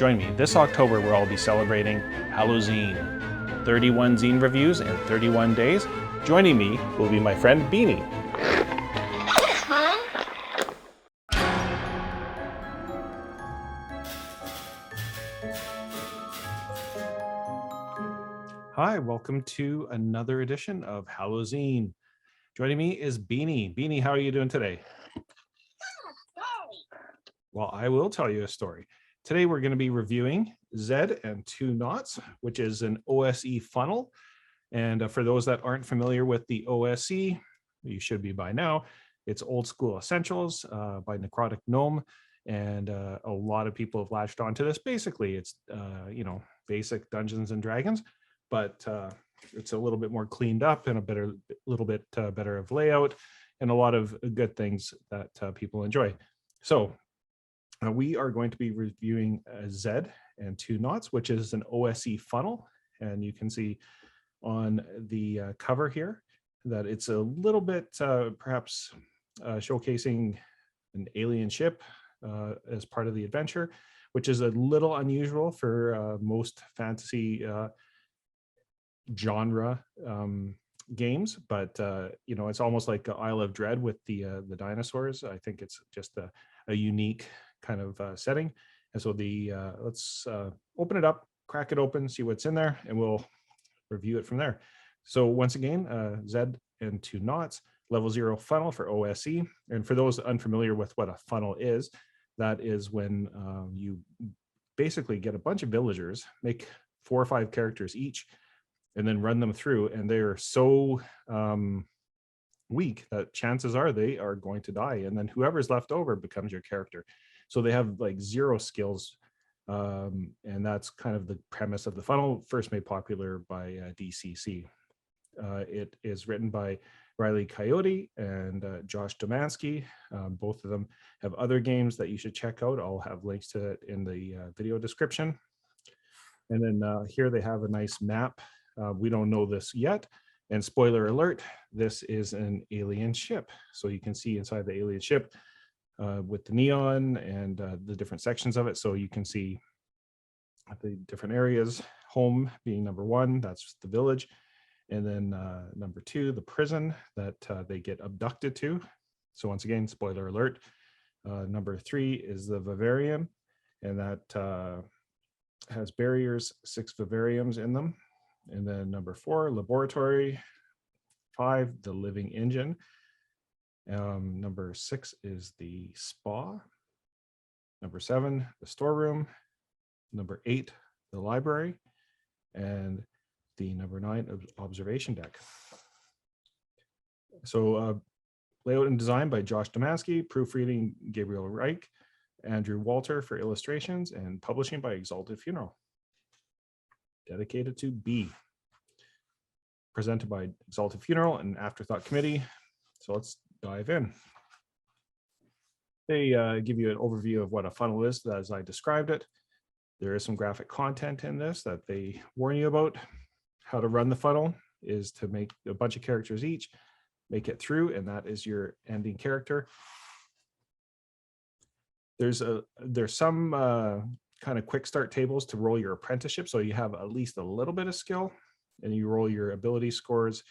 Join me this October where I'll be celebrating Halloween. 31 zine reviews in 31 days. Joining me will be my friend Beanie. Hi, welcome to another edition of Halloween. Joining me is Beanie. Beanie, how are you doing today? Well, I will tell you a story. Today we're going to be reviewing Zed Two Noughts, which is an OSE funnel. And for those that aren't familiar with the OSE, you should be by now. It's Old School Essentials by Necrotic Gnome. And a lot of people have latched onto this. Basically, it's, basic Dungeons and Dragons, but it's a little bit more cleaned up and a little bit better of layout and a lot of good things that people enjoy. So we are going to be reviewing Zed Two Noughts, which is an OSE funnel. And you can see on the cover here that it's a little bit perhaps showcasing an alien ship as part of the adventure, which is a little unusual for most fantasy genre games, but it's almost like Isle of Dread with the dinosaurs. I think it's just a unique kind of setting. And so let's open it up, crack it open, see what's in there, and we'll review it from there. So once again, Zed Two Noughts, level 0 funnel for OSE. And for those unfamiliar with what a funnel is, that is when you basically get a bunch of villagers, make 4 or 5 characters each, and then run them through, and they are so weak that chances are they are going to die, and then whoever's left over becomes your character. So they have like 0 skills, and that's kind of the premise of the funnel, first made popular by DCC. It is written by Riley Coyote and Josh Domanski. Both of them have other games that you should check out. I'll have links to it in the video description. And then here they have a nice map. We don't know this yet. And spoiler alert, this is an alien ship. So you can see inside the alien ship with the neon and the different sections of it. So you can see the different areas, home being number 1, that's the village. And then number 2, the prison that they get abducted to. So once again, spoiler alert. Number 3 is the vivarium, and that has barriers, 6 vivariums in them. And then number 4, laboratory. 5, the living engine. Number 6 is the spa. Number 7, the storeroom. Number 8, the library. And the number 9, observation deck. So layout and design by Josh Domanski, proofreading Gabriel Reich, Andrew Walter for illustrations, and publishing by Exalted Funeral. Dedicated to B. Presented by Exalted Funeral and Afterthought Committee. So let's dive in. They give you an overview of what a funnel is as I described it. There is some graphic content in this that they warn you about. How to run the funnel is to make a bunch of characters each, make it through, and that is your ending character. There's some kind of quick start tables to roll your apprenticeship, so you have at least a little bit of skill, and you roll your ability scores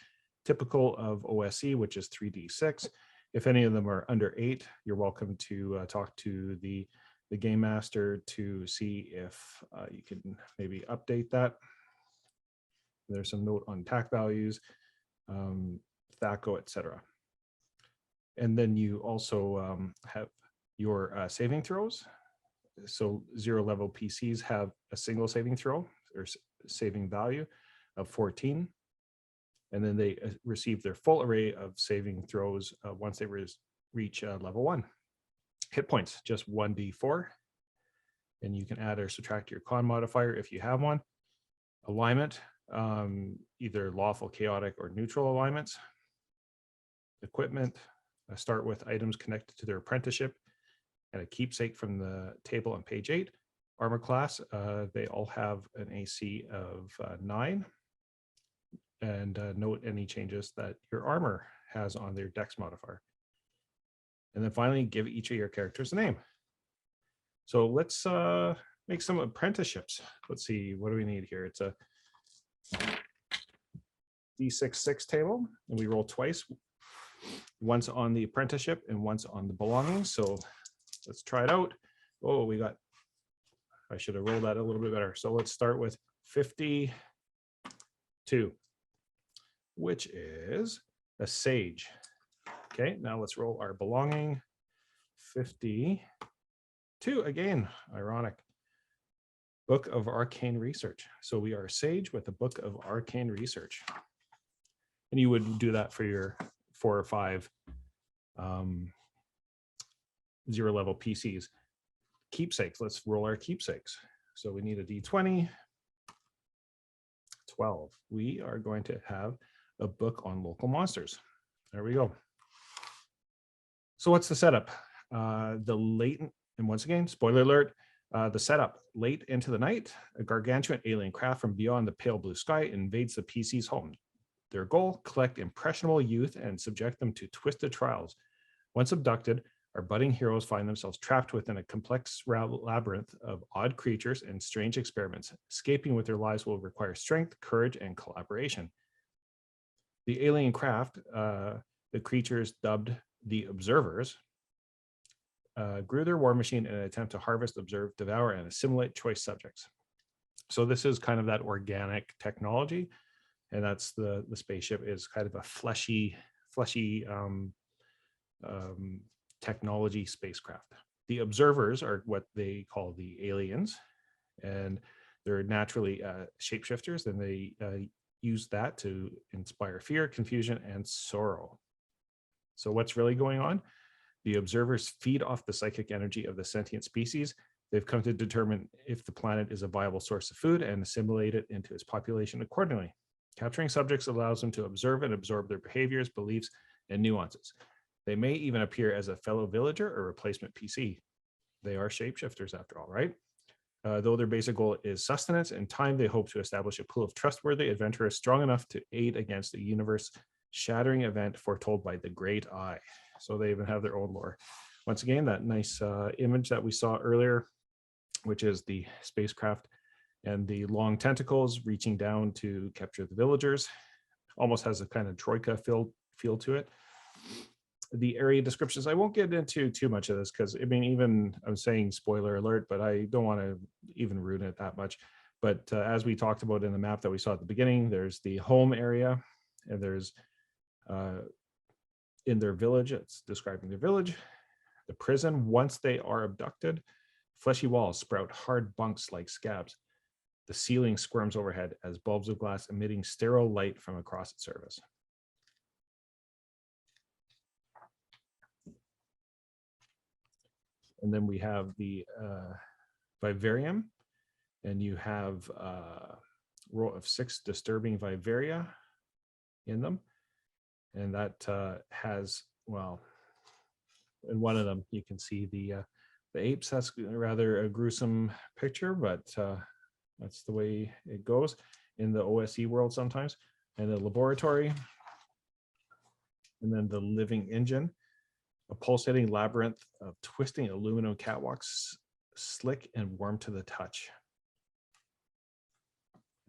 typical of OSE, which is 3d6. If any of them are under 8, you're welcome to talk to the game master to see if you can maybe update that. There's some note on attack values, THACO, etc. And then you also have your saving throws. So 0 level PCs have a single saving throw or saving value of 14. And then they receive their full array of saving throws once they reach level 1. Hit points, just 1d4. And you can add or subtract your con modifier if you have one. Alignment, either lawful, chaotic, or neutral alignments. Equipment, start with items connected to their apprenticeship and a keepsake from the table on page 8. Armor class, they all have an AC of 9. And note any changes that your armor has on their dex modifier. And then finally, give each of your characters a name. So let's make some apprenticeships. Let's see, what do we need here? It's a D6 table, and we roll twice, once on the apprenticeship and once on the belongings. So let's try it out. Oh, I should have rolled that a little bit better. So let's start with 52, which is a sage. Okay, now let's roll our belonging. 52, again, ironic. Book of Arcane Research. So we are a sage with a Book of Arcane Research. And you would do that for your 4 or 5 0 level PCs. Keepsakes, let's roll our keepsakes. So we need a D20, 12. We are going to have a book on local monsters. There we go. So what's the setup? The latent, and once again, spoiler alert, the setup, late into the night, a gargantuan alien craft from beyond the pale blue sky invades the PC's home. Their goal, collect impressionable youth and subject them to twisted trials. Once abducted, our budding heroes find themselves trapped within a complex labyrinth of odd creatures and strange experiments. Escaping with their lives will require strength, courage, and collaboration. The alien craft, the creatures dubbed the Observers, grew their war machine in an attempt to harvest, observe, devour, and assimilate choice subjects. So this is kind of that organic technology, and that's the spaceship is kind of a fleshy technology spacecraft. The Observers are what they call the aliens, and they're naturally shapeshifters, and they use that to inspire fear, confusion, and sorrow. So what's really going on? The Observers feed off the psychic energy of the sentient species. They've come to determine if the planet is a viable source of food and assimilate it into its population accordingly. Capturing subjects allows them to observe and absorb their behaviors, beliefs, and nuances. They may even appear as a fellow villager or replacement PC. They are shapeshifters after all, right? Though their basic goal is sustenance, in time they hope to establish a pool of trustworthy adventurers strong enough to aid against a universe-shattering event foretold by the Great Eye. So they even have their own lore. Once again, that nice image that we saw earlier, which is the spacecraft and the long tentacles reaching down to capture the villagers, almost has a kind of troika feel to it. The area descriptions, I won't get into too much of this because I mean, even I'm saying spoiler alert, but I don't want to even ruin it that much. But as we talked about in the map that we saw at the beginning, there's the home area, and there's in their village, it's describing their village. The prison, once they are abducted, fleshy walls sprout hard bunks like scabs. The ceiling squirms overhead as bulbs of glass emitting sterile light from across its surface. And then we have the vivarium, and you have a row of 6 disturbing vivaria in them. And that has, well, in one of them, you can see the apes. That's rather a gruesome picture, but that's the way it goes in the OSE world sometimes. And the laboratory, and then the living engine, a pulsating labyrinth of twisting aluminum catwalks, slick and warm to the touch.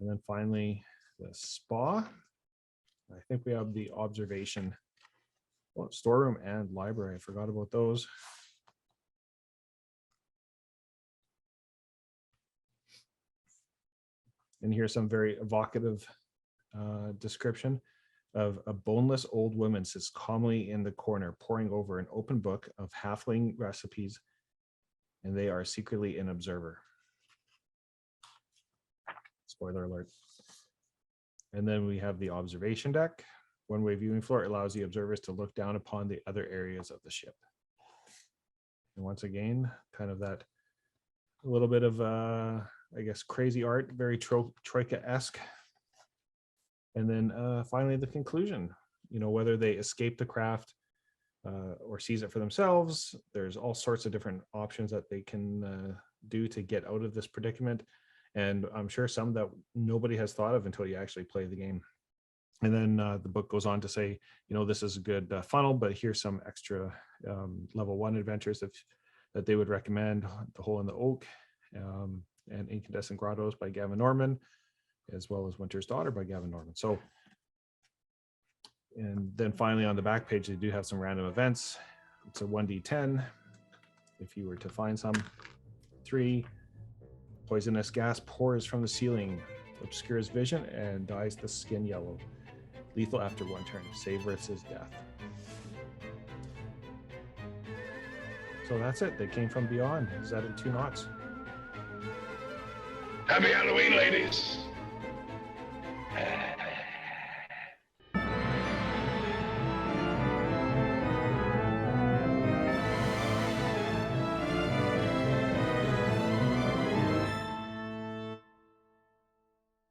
And then finally, the spa. I think we have the observation, storeroom and library. I forgot about those. And here's some very evocative description of a boneless old woman sits calmly in the corner, poring over an open book of halfling recipes, and they are secretly an observer. Spoiler alert. And then we have the observation deck. One-way viewing floor allows the observers to look down upon the other areas of the ship. And once again, kind of that a little bit of, I guess, crazy art, very Troika-esque. And then finally, the conclusion, you know, whether they escape the craft or seize it for themselves, there's all sorts of different options that they can do to get out of this predicament. And I'm sure some that nobody has thought of until you actually play the game. And then the book goes on to say, you know, this is a good funnel, but here's some extra level 1 adventures that they would recommend. The Hole in the Oak, and Incandescent Grottos by Gavin Norman, as well as Winter's Daughter by Gavin Norman. So, and then finally on the back page, they do have some random events. It's a 1d10. If you were to find some, 3, poisonous gas pours from the ceiling, obscures vision, and dyes the skin yellow. Lethal after 1 turn. Save versus death. So that's it. They came from beyond. Zed Two Noughts. Happy Halloween, ladies.